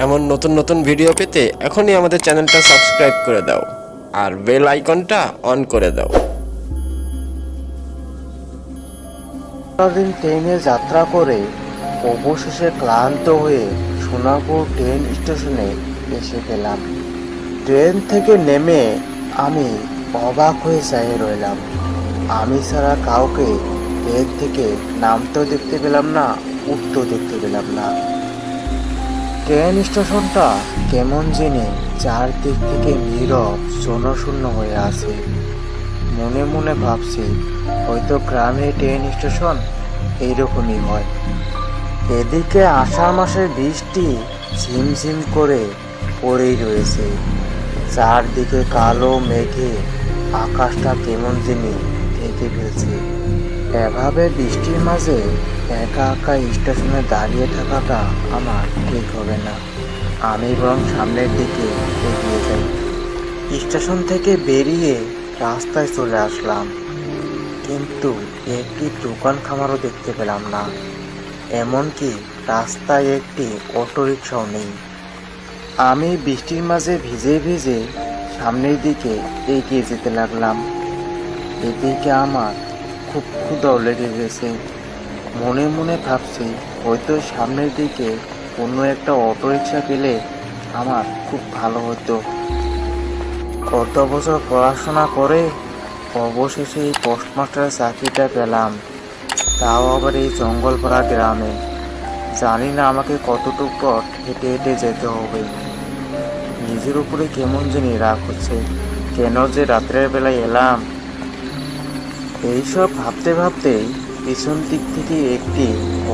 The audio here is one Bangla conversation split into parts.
এমন নতুন নতুন ভিডিও পেতে এখনই আমাদের চ্যানেলটা সাবস্ক্রাইব করে দাও আর বেল আইকনটা অন করে দাও। সারাদিন ট্রেনে যাত্রা করে অবশেষে ক্লান্ত হয়ে সোনাপুর ট্রেন স্টেশনে এসে গেলাম। ট্রেন থেকে নেমে আমি অবাক হয়ে চাই রইলাম। আমি ছাড়া কাউকে ট্রেন থেকে নামতেও দেখতে পেলাম না, উঠতেও দেখতে পেলাম না। ট্রেন স্টেশনটা কেমন জানি চারদিক থেকে নীরব জনশূন্য হয়ে আছে। মনে মনে ভাবছি হয়তো গ্রামে ট্রেন স্টেশন এইরকমই হয়। এদিকে আষাঢ় মাসের বৃষ্টি ঝিমঝিম করে পড়েই রয়েছে। চারদিকে কালো মেঘে আকাশটা কেমন জানি ঢেকে ফেলছে। এভাবে বৃষ্টির মাঝে একা একা স্টেশনে দাঁড়িয়ে থাকাটা আমার ঠিক হবে না। আমি বরং সামনের দিকে এগিয়ে যাই। স্টেশন থেকে বেরিয়ে রাস্তায় চলে আসলাম, কিন্তু একটি দোকান খামারও দেখতে পেলাম না। এমনকি রাস্তায় একটি অটোরিকশাও নেই। আমি বৃষ্টির মাঝে ভিজে ভিজে সামনের দিকে এগিয়ে যেতে লাগলাম। এদিকে আমার খুব ক্ষুধাও লেগে গেছে। মনে মনে ভাবছি হয়তো সামনের দিকে কোনো একটা অটোরিকশা পেলে আমার খুব ভালো হতো। কত বছর পড়াশোনা করে অবশেষে এই পোস্টমাস্টারের চাকরিটা পেলাম, তাও আবার এই জঙ্গলপাড়া গ্রামে। জানি না আমাকে কতটুকু পথ হেঁটে হেঁটে যেতে হবে। নিজের উপরে কেমন জানি রাগ হচ্ছে, কেন যে রাত্রের বেলায় এলাম। এইসব ভাবতে ভাবতেই পিছন দিক থেকে একটি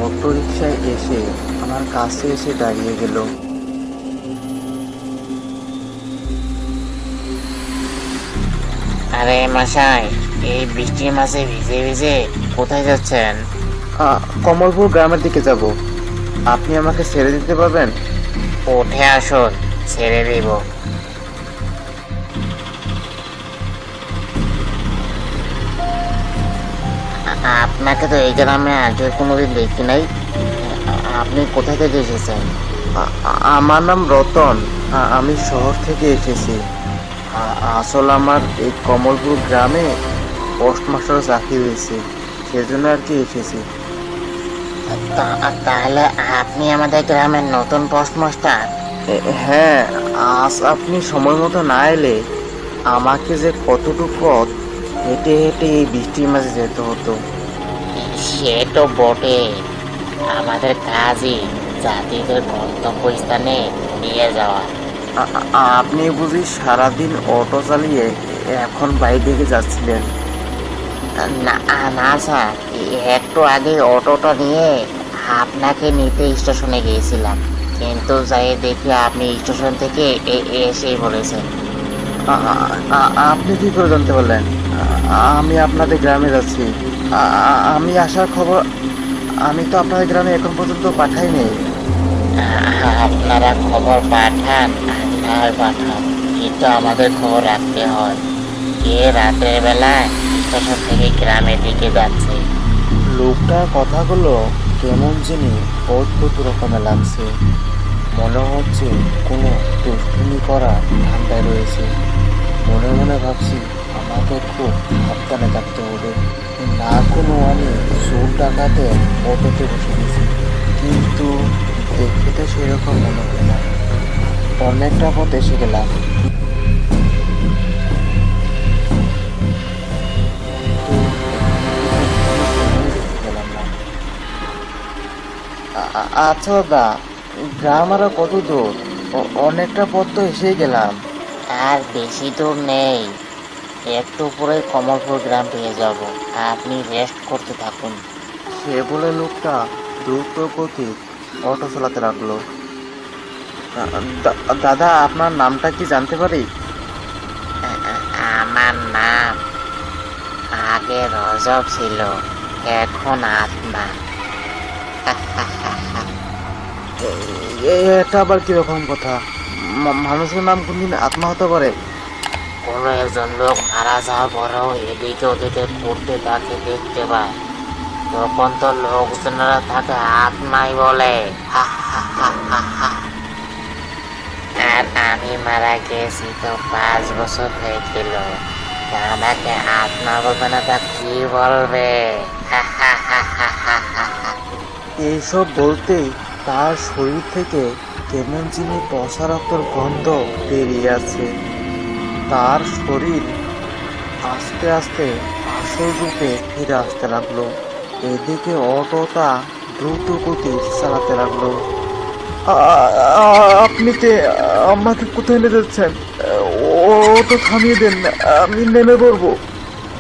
অটোরিকশায় এসে আমার কাছে এসে দাঁড়িয়ে গেল। আরে মশাই, এই বৃষ্টির মাঝে ভিজে ভিজে কোথায় যাচ্ছেন? কমলপুর গ্রামের দিকে যাব। আপনি আমাকে ছেড়ে দিতে পারবেন? উঠে আসুন, ছেড়ে দিব। আপনাকে তো এই গ্রামে আগে কোনোদিন দেখি নাই। আপনি কোথা থেকে এসেছেন? আমার নাম রতন। আমি শহর থেকে এসেছি। আসলে আমার এই কমলপুর গ্রামে পোস্টমাস্টার চাকরি হয়েছে, সেজন্য আর কি এসেছি। তাহলে আপনি আমাদের গ্রামের নতুন পোস্টমাস্টার? হ্যাঁ, আজ আপনি সময় মতো না এলে আমাকে যে কতটুকু পথ হেঁটে হেঁটে এই বৃষ্টির মাঝে যেতে হতো। সে তো বটে, আমাদের কাজই জাতিদের গন্তব্যস্থানে নিয়ে যাওয়া। আপনি বুঝি সারাদিন অটো চালিয়ে এখন বাড়ি থেকে যাচ্ছিলেন? না না স্যার, একটু আগে অটোটা নিয়ে আপনাকে নিতে স্টেশনে গিয়েছিলাম, কিন্তু যাই দেখি আপনি স্টেশন থেকে এসেই বলেছেন। আপনি কি করে জানতে পারলেন আমি আপনাদের গ্রামে যাচ্ছি? আমি আসার খবর আমি তো আপনাদের গ্রামে এখন পর্যন্ত পাঠাইনি। আপনারা খবর পাঠান আর পাঠান, কিন্তু আমাদের খবর রাখতে হয়। কে রাতের বেলায় স্টেশন থেকে গ্রামের দিকে যাচ্ছে। লোকটার কথাগুলো কেমন জানি অদ্ভুত রকমের লাগছে। মনে হচ্ছে কোনো দুষ্টুমি করা ধান্দায় রয়েছে। মনে মনে ভাবছি আমাকে খুব সাবধানে থাকতে হবে। না কোনো আমি চোর ডাকাতে অটোতে বসে গেছি, কিন্তু দেখে তো সেরকম মনে হয় না। অনেকটা পথ এসে গেলাম, আচ্ছা দাদা, গ্রাম আরো কত দূর? অনেকটা পথ তো এসেই গেলাম। আর বেশি দূর নেই, একটু পরে কমলপুর গ্রাম পেয়ে যাব। আপনি রেস্ট করতে থাকুন। সে বলে লোকটা দ্রুত গতি অটো চালাতে লাগলো। দাদা, আপনার নামটা কি জানতে পারি? আমার নাম আগে রজব ছিল, এখন আত্মা। এটা আবার কিরকম কথা? মানুষের নাম কোনদিন আত্মা হতে পারে? কোনো একজন লোক মারা যাওয়ার পরেও এদিকে ওদিকে ঘুরতে তাকে দেখতে পায়, তখন তো লোকজনেরা তাকে আত্মাই বলে। আমি মারা গেছি তো 5 বছর হয়ে গেল, তা আমাকে আত্মা বলবে না তা কি বলবে? এইসব বলতেই তার শরীর থেকে কেমন যিনি পচা রক্তর গন্ধ বেরিয়ে আছে। তার শরীর আস্তে আস্তে আসল রূপে ফিরে আসতে লাগলো। এদিকে অটোটা দ্রুত গতি চালাতে লাগলো। আপনি কে? আমাকে কোথায় নিয়ে যাচ্ছেন? অটো থামিয়ে দেন, আমি নেমে পড়বো।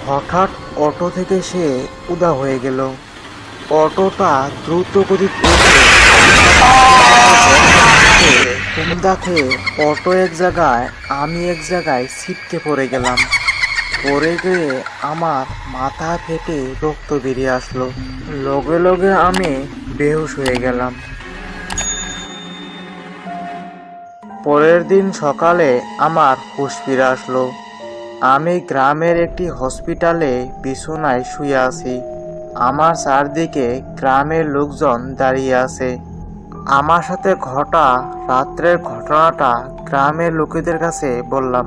হঠাৎ অটো থেকে সে উদা হয়ে গেল। অটোটা দ্রুত গতিতে দেখে অটো এক জায়গায়, আমি এক জায়গায় ছিটকে পড়ে গেলাম। পড়ে গিয়ে আমার মাথা ফেটে রক্ত বেরিয়ে আসলো। লগে লগে আমি বেহুশ হয়ে গেলাম। পরের দিন সকালে আমার হুঁশ ফিরে আসলো। আমি গ্রামের একটি হসপিটালে বিছানায় শুয়ে আছি। আমার চারদিকে গ্রামের লোকজন দাঁড়িয়ে আছে। আমার সাথে ঘটা রাত্রের ঘটনাটা গ্রামের লোকেদের কাছে বললাম।